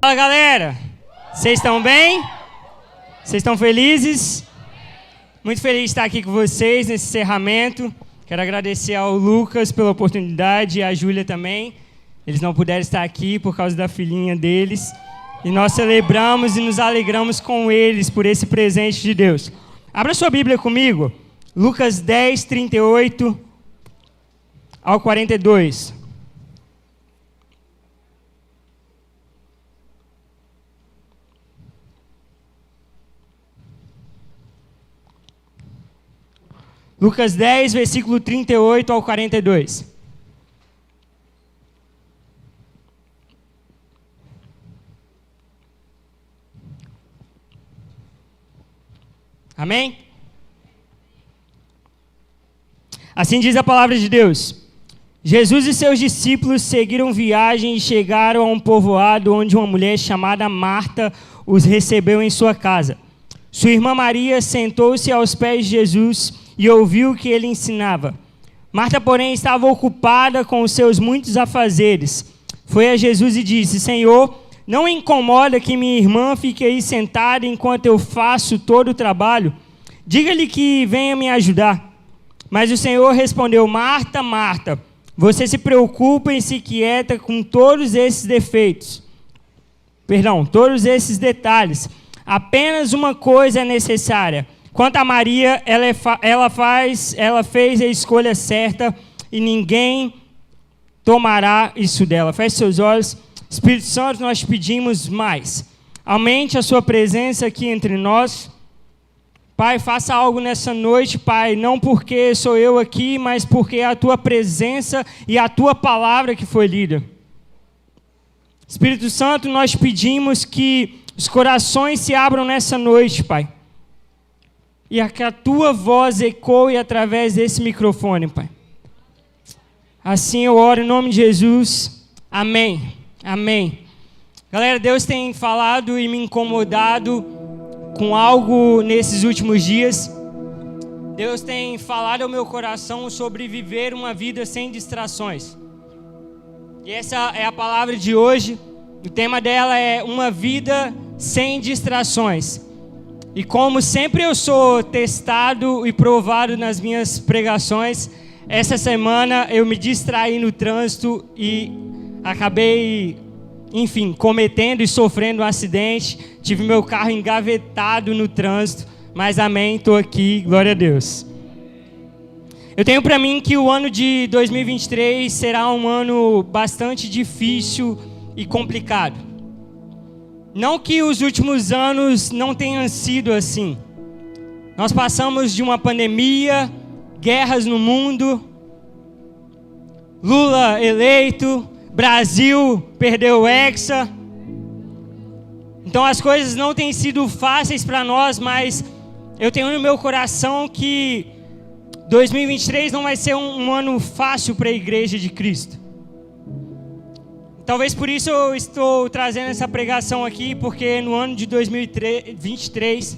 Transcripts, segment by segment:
Fala, galera! Vocês estão bem? Vocês estão felizes? Muito feliz de estar aqui com vocês nesse encerramento. Quero agradecer ao Lucas pela oportunidade e à Júlia também. Eles não puderam estar aqui por causa da filhinha deles. E nós celebramos e nos alegramos com eles por esse presente de Deus. Abra sua Bíblia comigo. Lucas 10, 38 ao 42. Lucas 10, versículo 38 ao 42. Amém? Assim diz a palavra de Deus. Jesus e seus discípulos seguiram viagem e chegaram a um povoado onde uma mulher chamada Marta os recebeu em sua casa. Sua irmã Maria sentou-se aos pés de Jesus e ouviu o que ele ensinava. Marta, porém, estava ocupada com os seus muitos afazeres. Foi a Jesus e disse: Senhor, não incomoda que minha irmã fique aí sentada enquanto eu faço todo o trabalho? Diga-lhe que venha me ajudar. Mas o Senhor respondeu: Marta, Marta, você se preocupa e se inquieta com todos esses todos esses detalhes. Apenas uma coisa é necessária. Quanto a Maria, ela fez a escolha certa e ninguém tomará isso dela. Feche seus olhos. Espírito Santo, nós te pedimos mais. Aumente a sua presença aqui entre nós. Pai, faça algo nessa noite, Pai, não porque sou eu aqui, mas porque é a tua presença e a tua palavra que foi lida. Espírito Santo, nós pedimos que os corações se abram nessa noite, Pai. E que a tua voz ecoe através desse microfone, Pai. Assim eu oro em nome de Jesus. Amém. Amém. Galera, Deus tem falado e me incomodado com algo nesses últimos dias. Deus tem falado ao meu coração sobre viver uma vida sem distrações. E essa é a palavra de hoje. O tema dela é uma vida sem distrações. E como sempre eu sou testado e provado nas minhas pregações, essa semana eu me distraí no trânsito e acabei, cometendo e sofrendo um acidente. Tive meu carro engavetado no trânsito, mas amém, estou aqui, glória a Deus. Eu tenho para mim que o ano de 2023 será um ano bastante difícil e complicado. Não que os últimos anos não tenham sido assim. Nós passamos de uma pandemia, guerras no mundo, Lula eleito, Brasil perdeu o Hexa. Então as coisas não têm sido fáceis para nós, mas eu tenho no meu coração que 2023 não vai ser um ano fácil para a Igreja de Cristo. Talvez por isso eu estou trazendo essa pregação aqui, porque no ano de 2023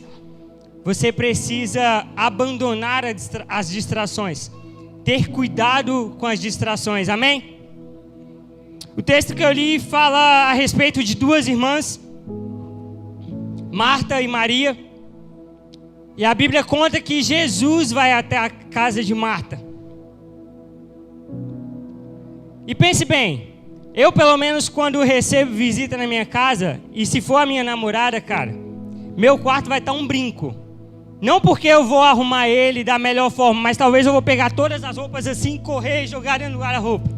você precisa abandonar as distrações, ter cuidado com as distrações, amém? O texto que eu li fala a respeito de duas irmãs, Marta e Maria, e a Bíblia conta que Jesus vai até a casa de Marta. E pense bem, eu, pelo menos, quando recebo visita na minha casa, e se for a minha namorada, cara, meu quarto vai estar um brinco. Não porque eu vou arrumar ele da melhor forma, mas talvez eu vou pegar todas as roupas assim, correr e jogar dentro do guarda-roupa.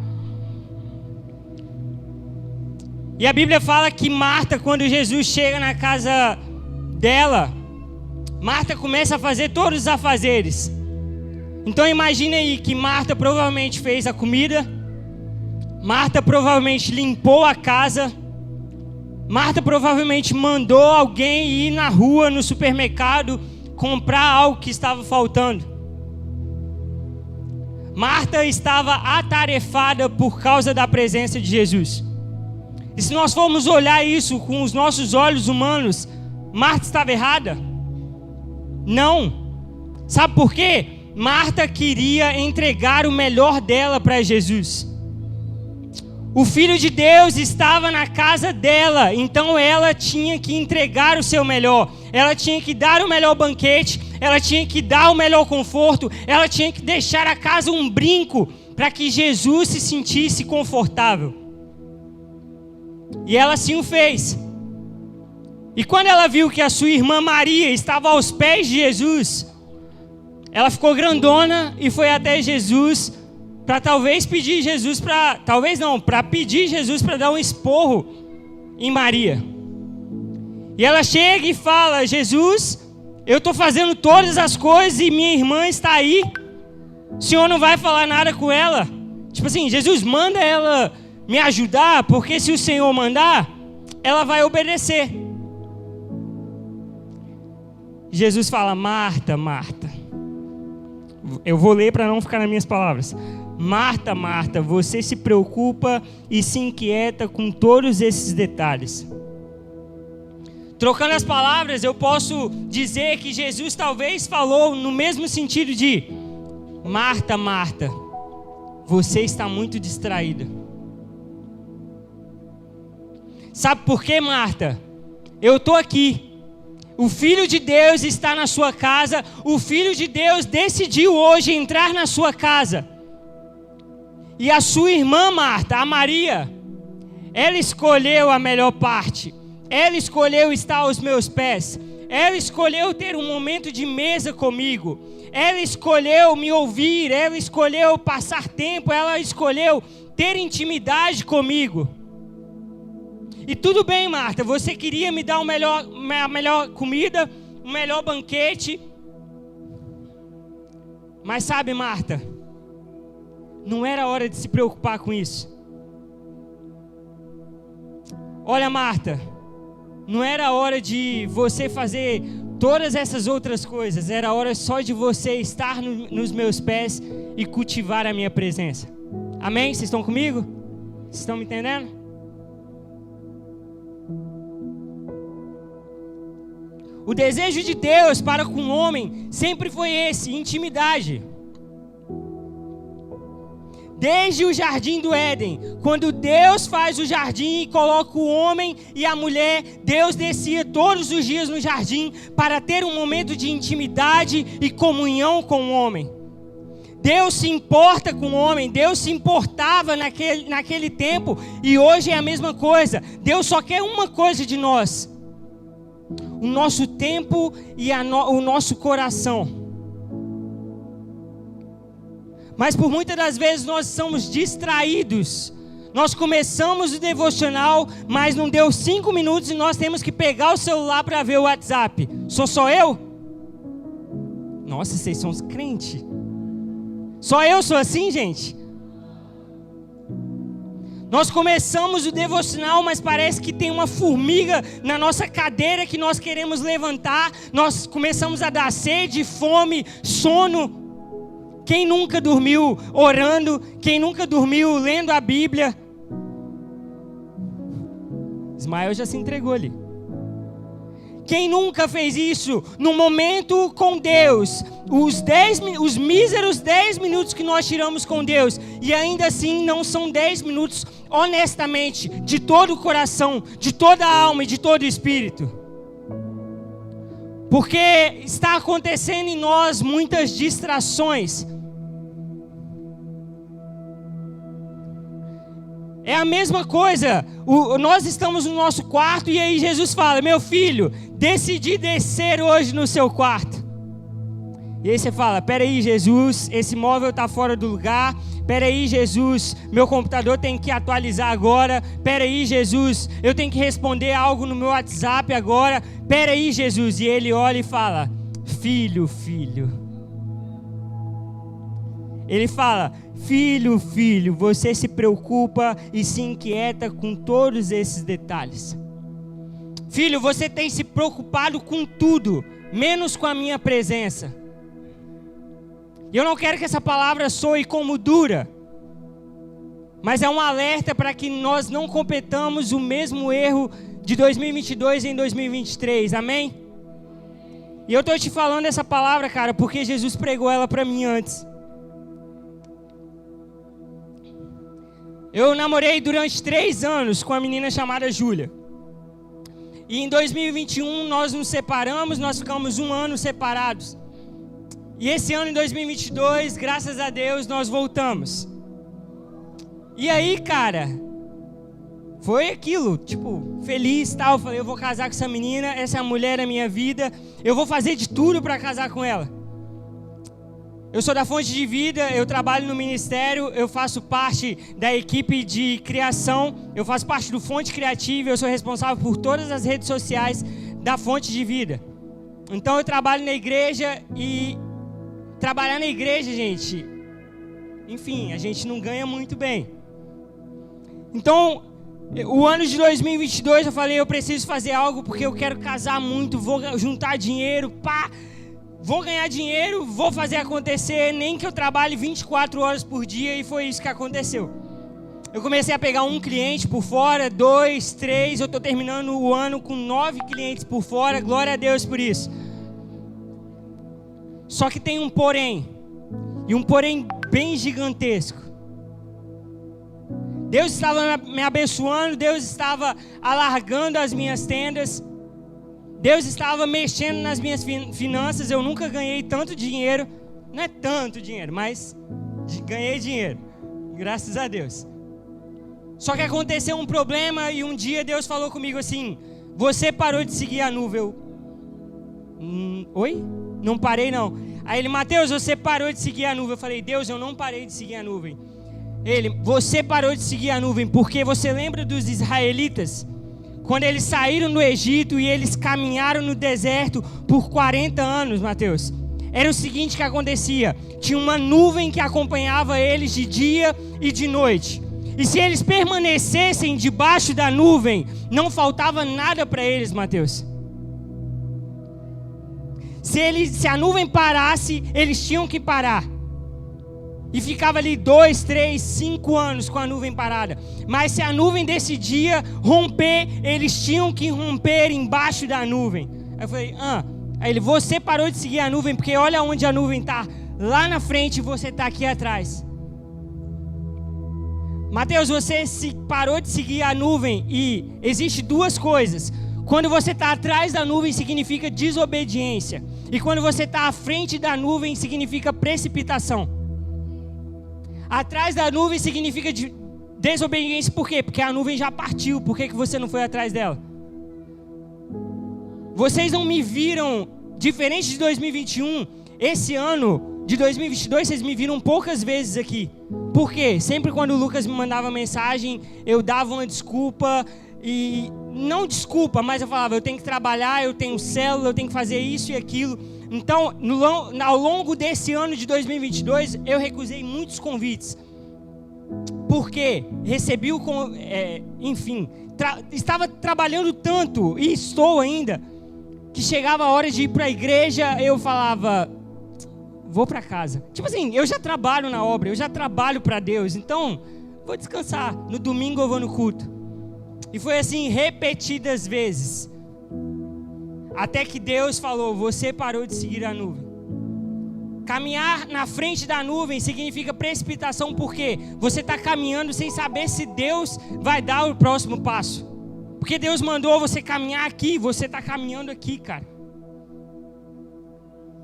E a Bíblia fala que Marta, quando Jesus chega na casa dela, Marta começa a fazer todos os afazeres. Então imagine aí que Marta provavelmente fez a comida, Marta provavelmente limpou a casa. Marta provavelmente mandou alguém ir na rua, no supermercado, comprar algo que estava faltando. Marta estava atarefada por causa da presença de Jesus. E se nós formos olhar isso com os nossos olhos humanos, Marta estava errada? Não. Sabe por quê? Marta queria entregar o melhor dela para Jesus. O Filho de Deus estava na casa dela, então ela tinha que entregar o seu melhor, ela tinha que dar o melhor banquete, ela tinha que dar o melhor conforto, ela tinha que deixar a casa um brinco para que Jesus se sentisse confortável. E ela assim o fez. E quando ela viu que a sua irmã Maria estava aos pés de Jesus, ela ficou grandona e foi até Jesus para talvez pedir Jesus para pedir Jesus para dar um esporro em Maria. E ela chega e fala: Jesus, eu estou fazendo todas as coisas e minha irmã está aí. O Senhor não vai falar nada com ela? Tipo assim, Jesus, manda ela me ajudar, porque se o Senhor mandar, ela vai obedecer. Jesus fala: Marta, Marta. Eu vou ler para não ficar nas minhas palavras. Marta, Marta, você se preocupa e se inquieta com todos esses detalhes. Trocando as palavras, eu posso dizer que Jesus talvez falou no mesmo sentido de: Marta, Marta, você está muito distraída. Sabe por quê, Marta? Eu estou aqui. O Filho de Deus está na sua casa. O Filho de Deus decidiu hoje entrar na sua casa. E a sua irmã Marta, a Maria, ela escolheu a melhor parte. Ela escolheu estar aos meus pés. Ela escolheu ter um momento de mesa comigo. Ela escolheu me ouvir. Ela escolheu passar tempo. Ela escolheu ter intimidade comigo. E tudo bem, Marta, você queria me dar a melhor comida, o melhor banquete. Mas sabe, Marta, não era hora de se preocupar com isso. Olha, Marta, não era hora de você fazer todas essas outras coisas. Era hora só de você estar nos meus pés e cultivar a minha presença. Amém? Vocês estão comigo? Vocês estão me entendendo? O desejo de Deus para com o homem sempre foi esse: intimidade. Desde o jardim do Éden, quando Deus faz o jardim e coloca o homem e a mulher, Deus descia todos os dias no jardim para ter um momento de intimidade e comunhão com o homem. Deus se importa com o homem, Deus se importava naquele tempo, e hoje é a mesma coisa. Deus só quer uma coisa de nós: o nosso tempo e o nosso coração. Mas por muitas das vezes nós somos distraídos. Nós começamos o devocional, mas não deu 5 minutos e nós temos que pegar o celular para ver o WhatsApp. Sou só eu? Nossa, vocês são os crentes. Só eu sou assim, gente? Nós começamos o devocional, mas parece que tem uma formiga na nossa cadeira que nós queremos levantar. Nós começamos a dar sede, fome, sono. Quem nunca dormiu orando? Quem nunca dormiu lendo a Bíblia? Ismael já se entregou ali. Quem nunca fez isso no momento com Deus? Os míseros 10 minutos que nós tiramos com Deus, e ainda assim não são 10 minutos honestamente, de todo o coração, de toda a alma e de todo o espírito. Porque está acontecendo em nós muitas distrações. É a mesma coisa, nós estamos no nosso quarto e aí Jesus fala: meu filho, decidi descer hoje no seu quarto. E aí você fala: peraí, Jesus, esse móvel está fora do lugar. Peraí, Jesus, meu computador tem que atualizar agora. Peraí, Jesus, eu tenho que responder algo no meu WhatsApp agora. Peraí, Jesus. E ele olha e fala: filho, filho. Ele fala: filho, filho, você se preocupa e se inquieta com todos esses detalhes. Filho, você tem se preocupado com tudo, menos com a minha presença. E eu não quero que essa palavra soe como dura, mas é um alerta para que nós não cometamos o mesmo erro de 2022 em 2023, amém? E eu estou te falando essa palavra, cara, porque Jesus pregou ela para mim antes. Eu namorei durante 3 anos com uma menina chamada Júlia. E em 2021 nós nos separamos, nós ficamos 1 ano separados. E esse ano, em 2022, graças a Deus, nós voltamos. E aí, cara, foi aquilo, tipo, feliz e tal. Eu falei, eu vou casar com essa menina, essa mulher é a minha vida. Eu vou fazer de tudo para casar com ela. Eu sou da Fonte de Vida, eu trabalho no ministério, eu faço parte da equipe de criação, eu faço parte do Fonte Criativa, eu sou responsável por todas as redes sociais da Fonte de Vida. Então eu trabalho na igreja e trabalhar na igreja, gente, enfim, a gente não ganha muito bem. Então, o ano de 2022 eu falei, eu preciso fazer algo porque eu quero casar muito, vou juntar dinheiro, pá. Vou ganhar dinheiro, vou fazer acontecer, nem que eu trabalhe 24 horas por dia, e foi isso que aconteceu. Eu comecei a pegar 1 cliente por fora, 2, 3, eu estou terminando o ano com 9 clientes por fora, glória a Deus por isso. Só que tem um porém, e um porém bem gigantesco. Deus estava me abençoando, Deus estava alargando as minhas tendas, Deus estava mexendo nas minhas finanças. Eu nunca ganhei tanto dinheiro. Não é tanto dinheiro, mas ganhei dinheiro. Graças a Deus. Só que aconteceu um problema e um dia Deus falou comigo assim: você parou de seguir a nuvem. Eu, oi? Não parei não. Aí ele, Mateus, você parou de seguir a nuvem. Eu falei, Deus, eu não parei de seguir a nuvem. Ele, você parou de seguir a nuvem porque você lembra dos israelitas? Quando eles saíram do Egito e eles caminharam no deserto por 40 anos, Mateus. Era o seguinte que acontecia. Tinha uma nuvem que acompanhava eles de dia e de noite. E se eles permanecessem debaixo da nuvem, não faltava nada para eles, Mateus. Se a nuvem parasse, eles tinham que parar. E ficava ali 2, 3, 5 anos com a nuvem parada. Mas se a nuvem decidia romper, eles tinham que romper embaixo da nuvem. Aí eu falei, Aí ele, você parou de seguir a nuvem, porque olha onde a nuvem está. Lá na frente e você está aqui atrás. Mateus, você parou de seguir a nuvem e existe 2 coisas. Quando você está atrás da nuvem significa desobediência. E quando você está à frente da nuvem significa precipitação. Atrás da nuvem significa desobediência, por quê? Porque a nuvem já partiu, por que você não foi atrás dela? Vocês não me viram, diferente de 2021, esse ano de 2022, vocês me viram poucas vezes aqui. Por quê? Sempre quando o Lucas me mandava mensagem, eu dava uma desculpa, e não desculpa, mas eu falava, eu tenho que trabalhar, eu tenho célula, eu tenho que fazer isso e aquilo. Então, ao longo desse ano de 2022, eu recusei muitos convites. Porque recebi estava trabalhando tanto, e estou ainda, que chegava a hora de ir para a igreja, eu falava, vou para casa. Tipo assim, eu já trabalho na obra, eu já trabalho para Deus, então vou descansar. No domingo eu vou no culto. E foi assim repetidas vezes. Até que Deus falou, você parou de seguir a nuvem. Caminhar na frente da nuvem significa precipitação, porque você está caminhando sem saber se Deus vai dar o próximo passo. Porque Deus mandou você caminhar aqui, você está caminhando aqui, cara.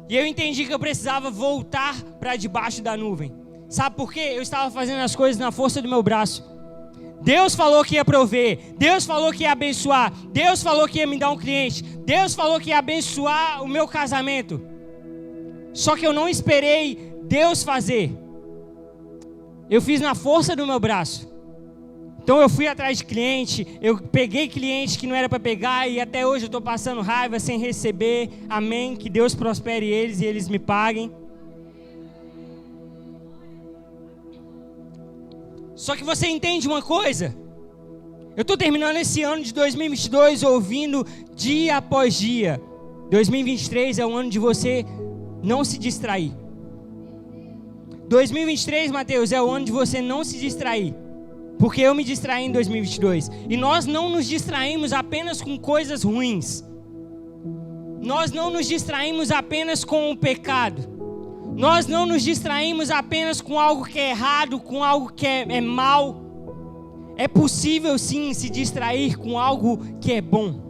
E eu entendi que eu precisava voltar para debaixo da nuvem. Sabe por quê? Eu estava fazendo as coisas na força do meu braço. Deus falou que ia prover, Deus falou que ia abençoar, Deus falou que ia me dar um cliente, Deus falou que ia abençoar o meu casamento. Só que eu não esperei Deus fazer. Eu fiz na força do meu braço. Então eu fui atrás de cliente, eu peguei cliente que não era para pegar e até hoje eu estou passando raiva sem receber. Amém, que Deus prospere eles e eles me paguem. Só que você entende uma coisa? Eu estou terminando esse ano de 2022 ouvindo dia após dia. 2023 é o ano de você não se distrair. 2023, Mateus, é o ano de você não se distrair. Porque eu me distraí em 2022. E nós não nos distraímos apenas com coisas ruins. Nós não nos distraímos apenas com o pecado. Nós não nos distraímos apenas com algo que é errado, com algo que é mal. É possível sim se distrair com algo que é bom.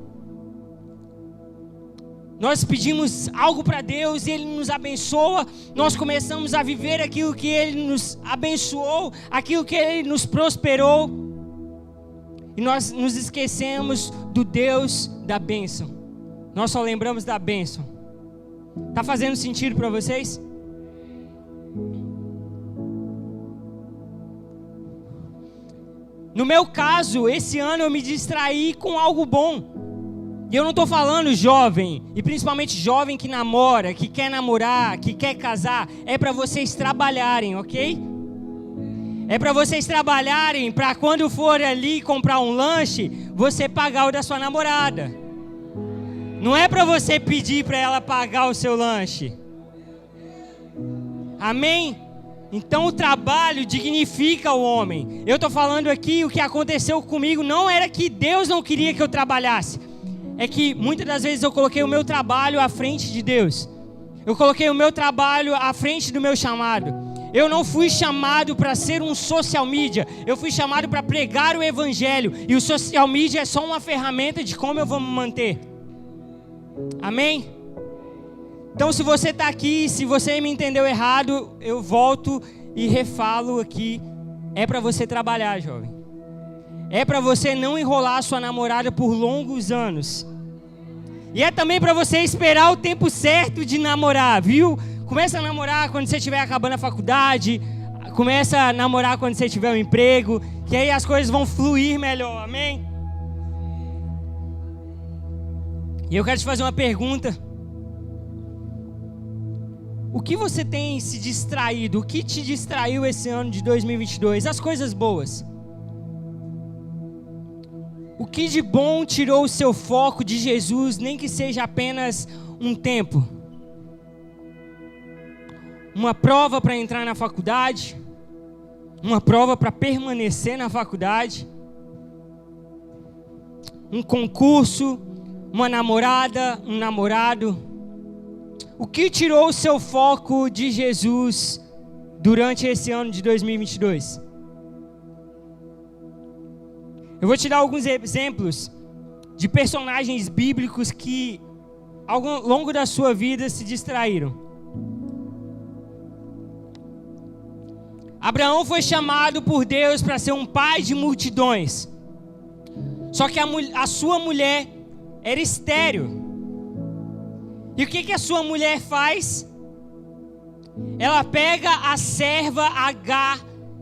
Nós pedimos algo para Deus e Ele nos abençoa. Nós começamos a viver aquilo que Ele nos abençoou, aquilo que Ele nos prosperou. E nós nos esquecemos do Deus da bênção. Nós só lembramos da bênção. Está fazendo sentido para vocês? No meu caso, esse ano eu me distraí com algo bom. E eu não estou falando jovem, e principalmente jovem que namora, que quer namorar, que quer casar. É para vocês trabalharem, ok? É para vocês trabalharem para quando for ali comprar um lanche, você pagar o da sua namorada. Não é para você pedir para ela pagar o seu lanche. Amém? Então o trabalho dignifica o homem. Eu estou falando aqui, o que aconteceu comigo não era que Deus não queria que eu trabalhasse. É que muitas das vezes eu coloquei o meu trabalho à frente de Deus. Eu coloquei o meu trabalho à frente do meu chamado. Eu não fui chamado para ser um social media. Eu fui chamado para pregar o evangelho. E o social media é só uma ferramenta de como eu vou me manter. Amém? Então se você está aqui, se você me entendeu errado, eu volto e refalo aqui. É para você trabalhar, jovem. É para você não enrolar a sua namorada por longos anos. E é também para você esperar o tempo certo de namorar, viu? Começa a namorar quando você estiver acabando a faculdade. Começa a namorar quando você tiver um emprego. Que aí as coisas vão fluir melhor, amém? E eu quero te fazer uma pergunta. O que você tem se distraído? O que te distraiu esse ano de 2022? As coisas boas. O que de bom tirou o seu foco de Jesus, nem que seja apenas um tempo? Uma prova para entrar na faculdade? Uma prova para permanecer na faculdade? Um concurso? Uma namorada? Um namorado? O que tirou o seu foco de Jesus durante esse ano de 2022? Eu vou te dar alguns exemplos de personagens bíblicos que ao longo da sua vida se distraíram. Abraão foi chamado por Deus para ser um pai de multidões. Só que a sua mulher era estéril. E o que a sua mulher faz? Ela pega a serva Agar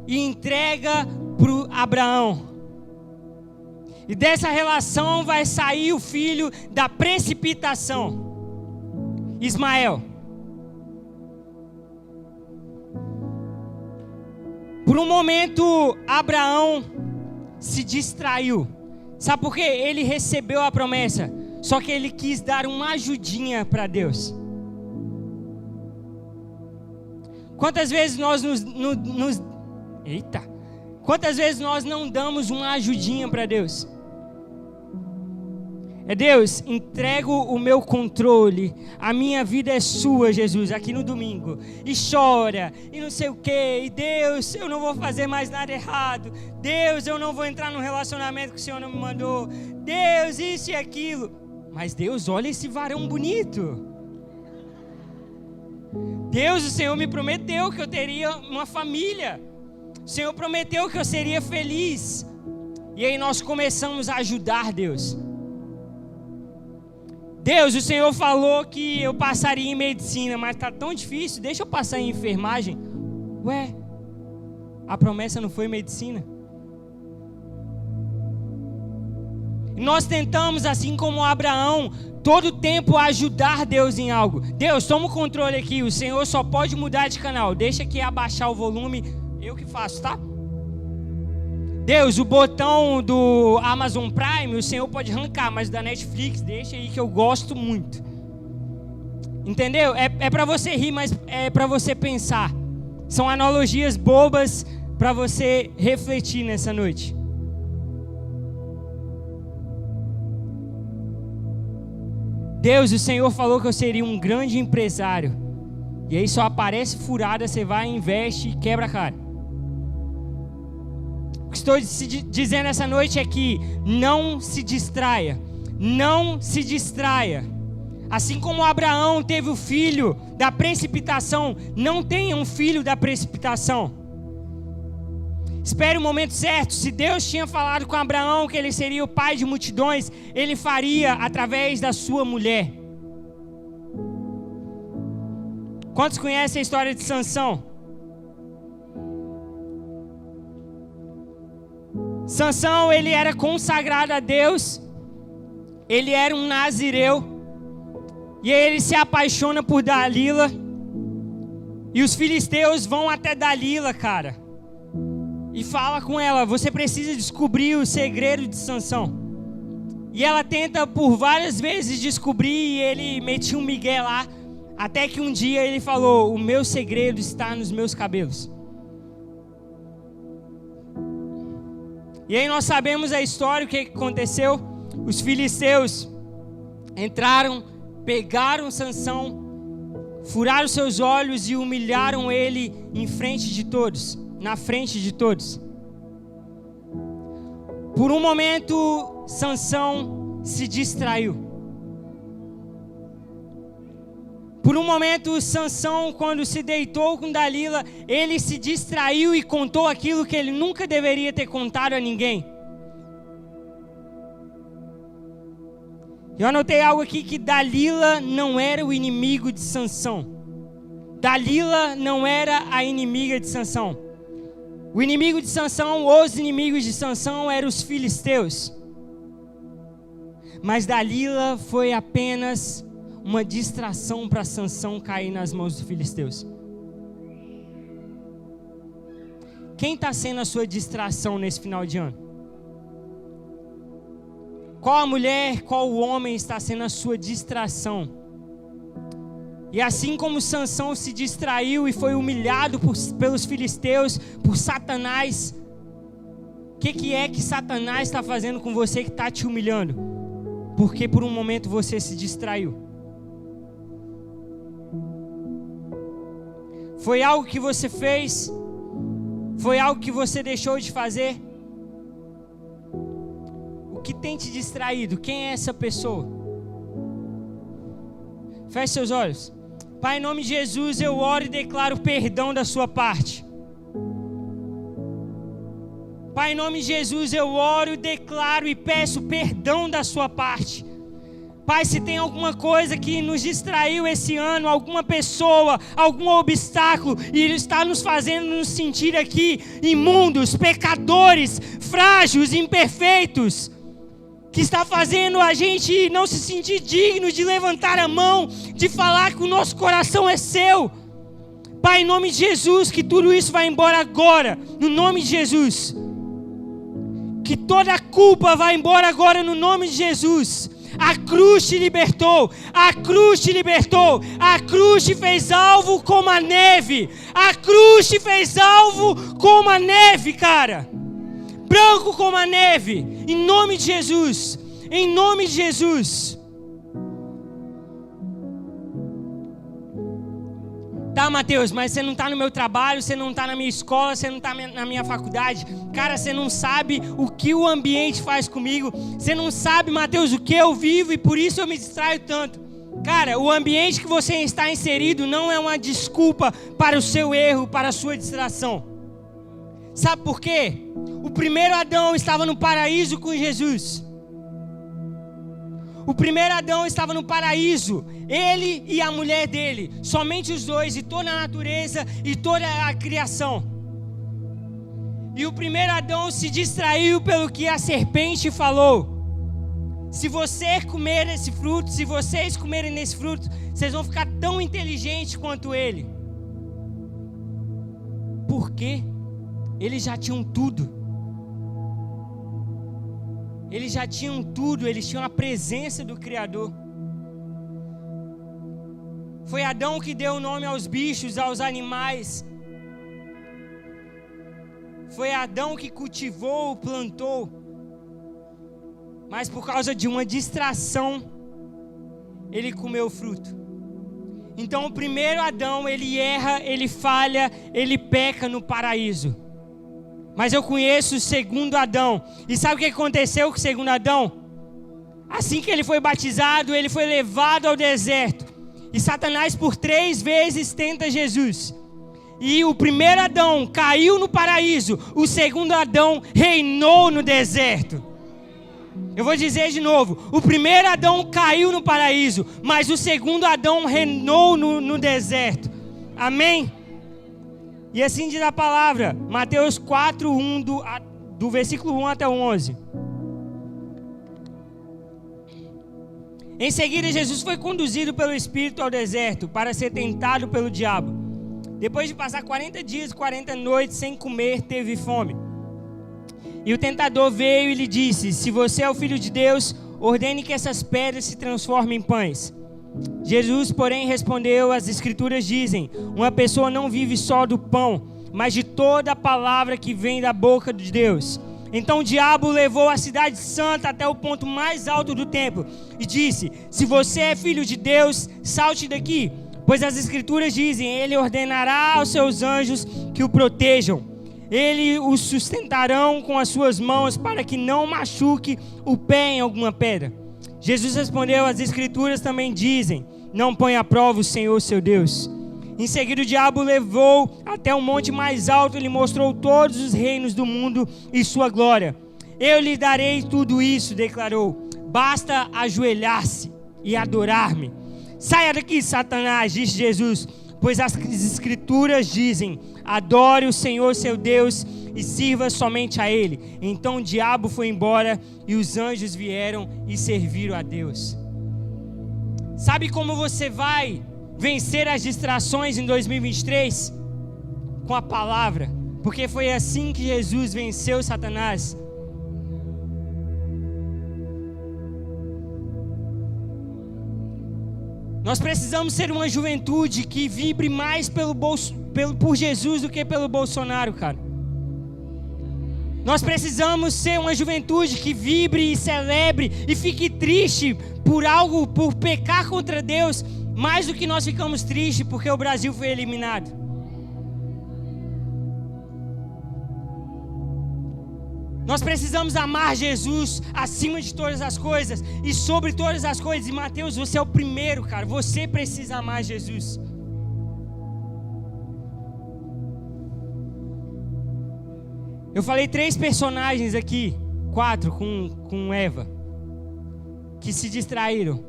e entrega para Abraão. E dessa relação vai sair o filho da precipitação, Ismael. Por um momento, Abraão se distraiu. Sabe por quê? Ele recebeu a promessa, só que ele quis dar uma ajudinha para Deus. Quantas vezes Quantas vezes nós não damos uma ajudinha para Deus? Deus, entrego o meu controle, a minha vida é sua, Jesus, aqui no domingo. E chora, e não sei o que. E Deus, eu não vou fazer mais nada errado. Deus, eu não vou entrar num relacionamento que o Senhor não me mandou. Deus, isso e aquilo. Mas Deus, olha esse varão bonito. Deus, o Senhor me prometeu que eu teria uma família. O Senhor prometeu que eu seria feliz. E aí nós começamos a ajudar Deus. Deus, o Senhor falou que eu passaria em medicina, mas está tão difícil, deixa eu passar em enfermagem. Ué, a promessa não foi medicina? Nós tentamos, assim como Abraão, todo tempo ajudar Deus em algo. Deus, toma o controle aqui, o Senhor só pode mudar de canal, deixa aqui abaixar o volume, eu que faço, tá? Deus, o botão do Amazon Prime, o Senhor pode arrancar, mas da Netflix, deixa aí que eu gosto muito. Entendeu? É para você rir, mas é para você pensar. São analogias bobas para você refletir nessa noite. Deus, o Senhor falou que eu seria um grande empresário. E aí só aparece furada, você vai, investe e quebra a cara. estou dizendo essa noite é que não se distraia. Não se distraia. Assim como Abraão teve o filho da precipitação, não tenha um filho da precipitação. Espere o momento certo. Se Deus tinha falado com Abraão que ele seria o pai de multidões, ele faria através da sua mulher. Quantos conhecem a história de Sansão? Sansão, ele era consagrado a Deus. Ele era um nazireu. E aí ele se apaixona por Dalila. E os filisteus vão até Dalila, cara. E fala com ela: você precisa descobrir o segredo de Sansão. E ela tenta por várias vezes descobrir. E ele metia um migué lá. Até que um dia ele falou: o meu segredo está nos meus cabelos. E aí nós sabemos a história, o que aconteceu. Os filisteus entraram, pegaram Sansão, furaram seus olhos e humilharam ele em frente de todos, na frente de todos. Por um momento, Sansão se distraiu. Por um momento, Sansão, quando se deitou com Dalila, ele se distraiu e contou aquilo que ele nunca deveria ter contado a ninguém. Eu anotei algo aqui, que Dalila não era o inimigo de Sansão. Dalila não era a inimiga de Sansão. O inimigo de Sansão, os inimigos de Sansão eram os filisteus. Mas Dalila foi apenas uma distração para Sansão cair nas mãos dos filisteus. Quem está sendo a sua distração nesse final de ano? Qual a mulher, qual o homem está sendo a sua distração? E assim como Sansão se distraiu e foi humilhado pelos filisteus, por Satanás, o que é que Satanás está fazendo com você que está te humilhando? Porque por um momento você se distraiu. Foi algo que você fez? Foi algo que você deixou de fazer? O que tem te distraído? Quem é essa pessoa? Feche seus olhos. Pai, em nome de Jesus, eu oro e declaro perdão da sua parte. Pai, em nome de Jesus, eu oro, declaro e peço perdão da sua parte. Pai, se tem alguma coisa que nos distraiu esse ano, alguma pessoa, algum obstáculo, e ele está nos fazendo nos sentir aqui imundos, pecadores, frágeis, imperfeitos, que está fazendo a gente não se sentir digno de levantar a mão, de falar que o nosso coração é seu. Pai, em nome de Jesus, que tudo isso vai embora agora, no nome de Jesus. Que toda a culpa vai embora agora, no nome de Jesus. A cruz te libertou, a cruz te libertou, a cruz te fez alvo como a neve, a cruz te fez alvo como a neve, cara, branco como a neve, em nome de Jesus, em nome de Jesus. Tá, Mateus, mas você não está no meu trabalho, você não está na minha escola, você não está na minha faculdade. Cara, você não sabe o que o ambiente faz comigo. Você não sabe, Mateus, o que eu vivo e por isso eu me distraio tanto. Cara, o ambiente que você está inserido não é uma desculpa para o seu erro, para a sua distração. Sabe por quê? O primeiro Adão estava no paraíso com Jesus. O primeiro Adão estava no paraíso, ele e a mulher dele, somente os dois, e toda a natureza e toda a criação. E o primeiro Adão se distraiu pelo que a serpente falou. Se você comer esse fruto, se vocês comerem desse fruto, vocês vão ficar tão inteligentes quanto ele. Por quê? Eles já tinham tudo. Eles já tinham tudo, eles tinham a presença do Criador. Foi Adão que deu o nome aos bichos, aos animais. Foi Adão que cultivou, plantou. Mas por causa de uma distração, ele comeu o fruto. Então o primeiro Adão, ele erra, ele falha, ele peca no paraíso. mas eu conheço o segundo Adão. E sabe o que aconteceu com o segundo Adão? Assim que ele foi batizado, ele foi levado ao deserto. E Satanás por 3 vezes tenta Jesus. E o primeiro Adão caiu no paraíso, o segundo Adão reinou no deserto. Eu vou dizer de novo, o primeiro Adão caiu no paraíso, mas o segundo Adão reinou no deserto. Amém? E assim diz a palavra, Mateus 4:1, do versículo 1 até o 11. Em seguida, Jesus foi conduzido pelo Espírito ao deserto para ser tentado pelo diabo. Depois de passar 40 dias e 40 noites sem comer, teve fome. E o tentador veio e lhe disse: se você é o Filho de Deus, ordene que essas pedras se transformem em pães. Jesus, porém, respondeu: as Escrituras dizem, uma pessoa não vive só do pão, mas de toda a palavra que vem da boca de Deus. Então o diabo levou a cidade santa até o ponto mais alto do templo e disse: se você é filho de Deus, salte daqui, pois as Escrituras dizem, ele ordenará aos seus anjos que o protejam. Eles o sustentarão com as suas mãos para que não machuque o pé em alguma pedra. Jesus respondeu: as Escrituras também dizem, não põe à prova o Senhor seu Deus. Em seguida o diabo o levou até o monte mais alto e lhe mostrou todos os reinos do mundo e sua glória. Eu lhe darei tudo isso, declarou, basta ajoelhar-se e adorar-me. Saia daqui, Satanás, disse Jesus, pois as Escrituras dizem, adore o Senhor seu Deus e sirva somente a Ele. Então o diabo foi embora e os anjos vieram e serviram a Deus. Sabe como você vai vencer as distrações em 2023? Com a palavra, porque foi assim que Jesus venceu Satanás. Nós precisamos ser uma juventude que vibre mais por Jesus do que pelo Bolsonaro, cara. Nós precisamos ser uma juventude que vibre e celebre e fique triste por pecar contra Deus, mais do que nós ficamos tristes porque o Brasil foi eliminado. Nós precisamos amar Jesus acima de todas as coisas e sobre todas as coisas. E Mateus, você é o primeiro, cara. Você precisa amar Jesus. Eu falei 3 personagens aqui, 4 com Eva, que se distraíram.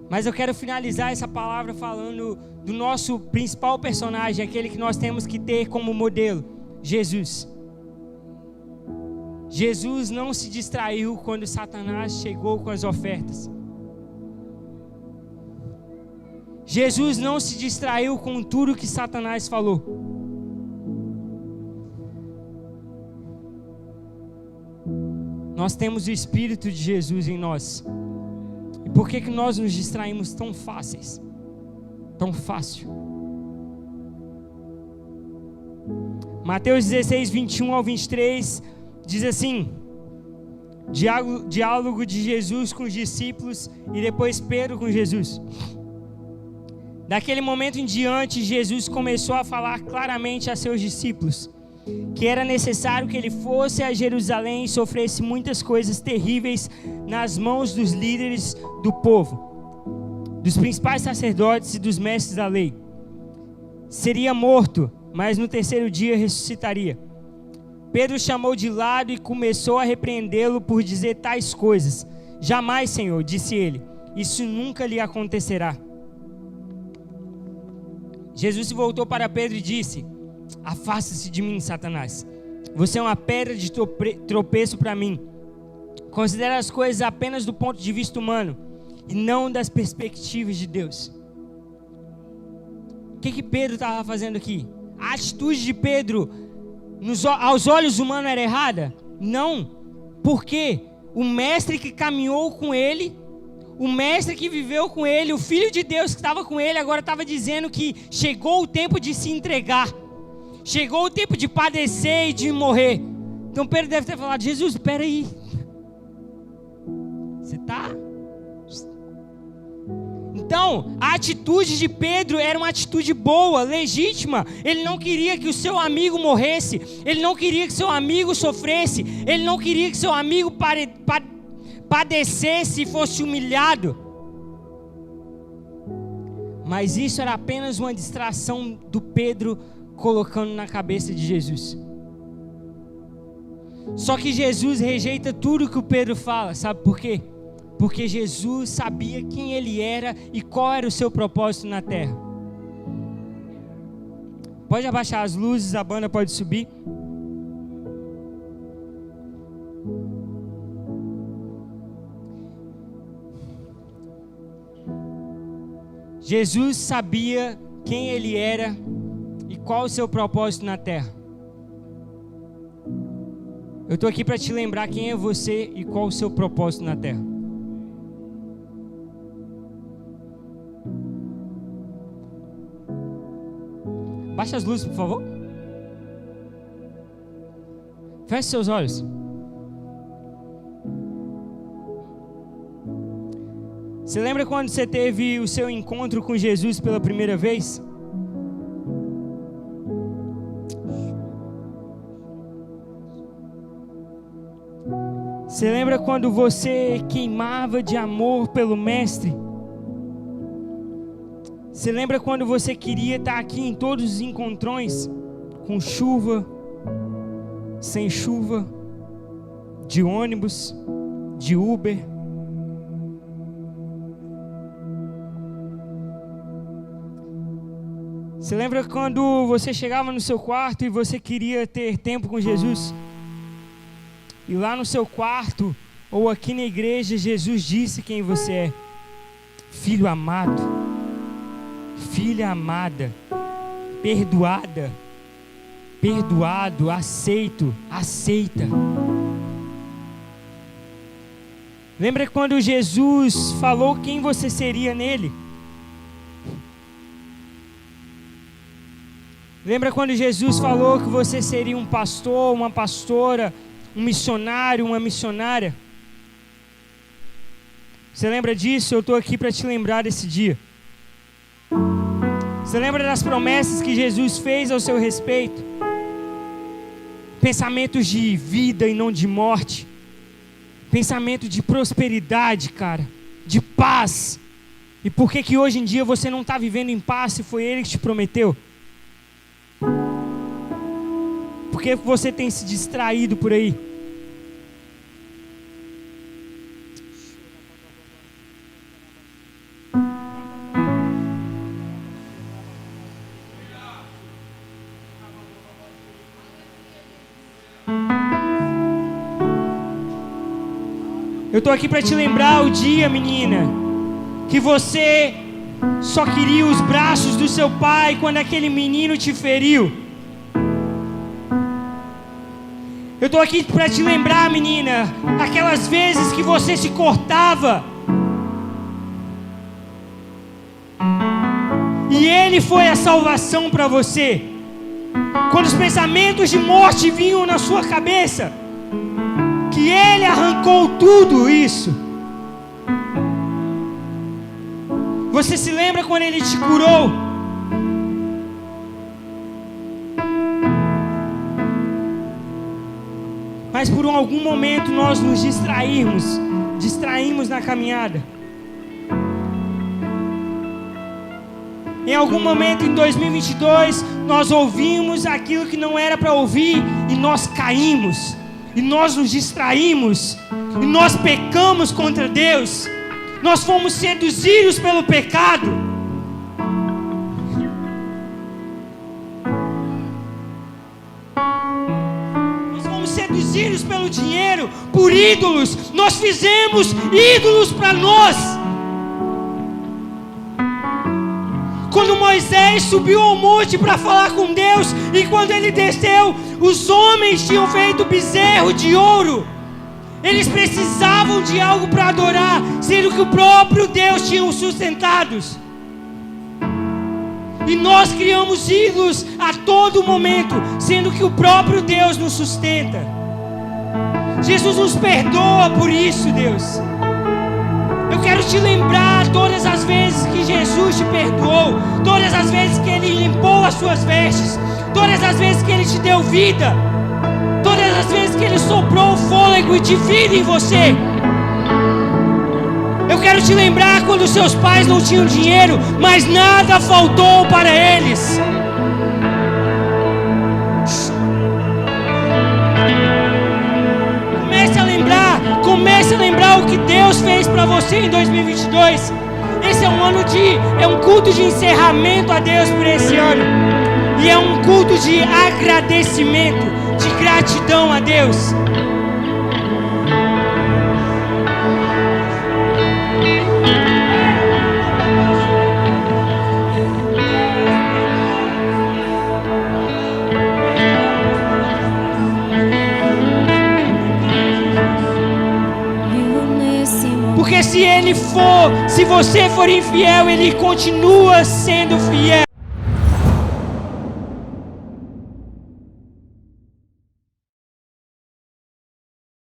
Mas eu quero finalizar essa palavra falando do nosso principal personagem, aquele que nós temos que ter como modelo, Jesus. Jesus não se distraiu quando Satanás chegou com as ofertas. Jesus não se distraiu com tudo que Satanás falou. Nós temos o Espírito de Jesus em nós. E por que nós nos distraímos tão fáceis? Tão fácil. Mateus 16, 21 ao 23 diz assim: diálogo de Jesus com os discípulos e depois Pedro com Jesus. Daquele momento em diante, Jesus começou a falar claramente a seus discípulos que era necessário que ele fosse a Jerusalém e sofresse muitas coisas terríveis nas mãos dos líderes do povo, dos principais sacerdotes e dos mestres da lei. Seria morto, mas no 3º dia ressuscitaria. Pedro chamou de lado e começou a repreendê-lo por dizer tais coisas. Jamais, Senhor, disse ele, isso nunca lhe acontecerá. Jesus se voltou para Pedro e disse: afasta-se de mim, Satanás. Você é uma pedra de tropeço para mim. Considera as coisas apenas do ponto de vista humano e não das perspectivas de Deus. O que Pedro estava fazendo aqui? A atitude de Pedro aos olhos humanos era errada? Não, porque o mestre que caminhou com ele, o mestre que viveu com ele, o Filho de Deus que estava com ele, agora estava dizendo que chegou o tempo de se entregar, chegou o tempo de padecer e de morrer. Então Pedro deve ter falado: Jesus, espera aí, você está... Então, a atitude de Pedro era uma atitude boa, legítima. Ele não queria que o seu amigo morresse. Ele não queria que seu amigo sofresse. Ele não queria que seu amigo padecesse e fosse humilhado. Mas isso era apenas uma distração do Pedro colocando na cabeça de Jesus. Só que Jesus rejeita tudo que o Pedro fala. Sabe por quê? Porque Jesus sabia quem ele era e qual era o seu propósito na terra. Pode abaixar as luzes, a banda pode subir. Jesus sabia quem ele era e qual o seu propósito na terra. Eu estou aqui para te lembrar quem é você e qual o seu propósito na terra. Baixa as luzes, por favor. Feche seus olhos. Você lembra quando você teve o seu encontro com Jesus pela primeira vez? Você lembra quando você queimava de amor pelo Mestre? Você lembra quando você queria estar aqui em todos os encontrões? Com chuva, sem chuva, de ônibus, de Uber? Você lembra quando você chegava no seu quarto e você queria ter tempo com Jesus? E lá no seu quarto, ou aqui na igreja, Jesus disse quem você é. Filho amado, filha amada, perdoada, perdoado, aceito, aceita. Lembra quando Jesus falou quem você seria nele? Lembra quando Jesus falou que você seria um pastor, uma pastora, um missionário, uma missionária? Você lembra disso? Eu estou aqui para te lembrar desse dia. Você lembra das promessas que Jesus fez ao seu respeito? Pensamentos de vida e não de morte. Pensamento de prosperidade, cara. De paz. E por que hoje em dia você não está vivendo em paz se foi Ele que te prometeu? Por que você tem se distraído por aí? Eu estou aqui para te lembrar o dia, menina, que você só queria os braços do seu pai quando aquele menino te feriu. Eu estou aqui para te lembrar, menina, aquelas vezes que você se cortava e Ele foi a salvação para você. Quando os pensamentos de morte vinham na sua cabeça, que Ele arrancou tudo isso. Você se lembra quando Ele te curou? Mas por algum momento nós nos distraímos na caminhada. Em algum momento em 2022 nós ouvimos aquilo que não era para ouvir e nós caímos. E nós nos distraímos, e nós pecamos contra Deus, nós fomos seduzidos pelo pecado. Nós fomos seduzidos pelo dinheiro, por ídolos, nós fizemos ídolos para nós. Quando Moisés subiu ao monte para falar com Deus, e quando ele desceu, os homens tinham feito bezerro de ouro. Eles precisavam de algo para adorar, sendo que o próprio Deus tinha os sustentados. E nós criamos ídolos a todo momento, sendo que o próprio Deus nos sustenta. Jesus nos perdoa por isso, Deus. Eu quero te lembrar todas as vezes que Jesus te perdoou, todas as vezes que Ele limpou as suas vestes, todas as vezes que Ele te deu vida, todas as vezes que Ele soprou o fôlego de vida em você. Eu quero te lembrar quando seus pais não tinham dinheiro, mas nada faltou para eles. Comece a lembrar o que Deus fez para você em 2022. Esse é um culto de encerramento a Deus por esse ano. E é um culto de agradecimento, de gratidão a Deus. Porque se você for infiel, Ele continua sendo fiel.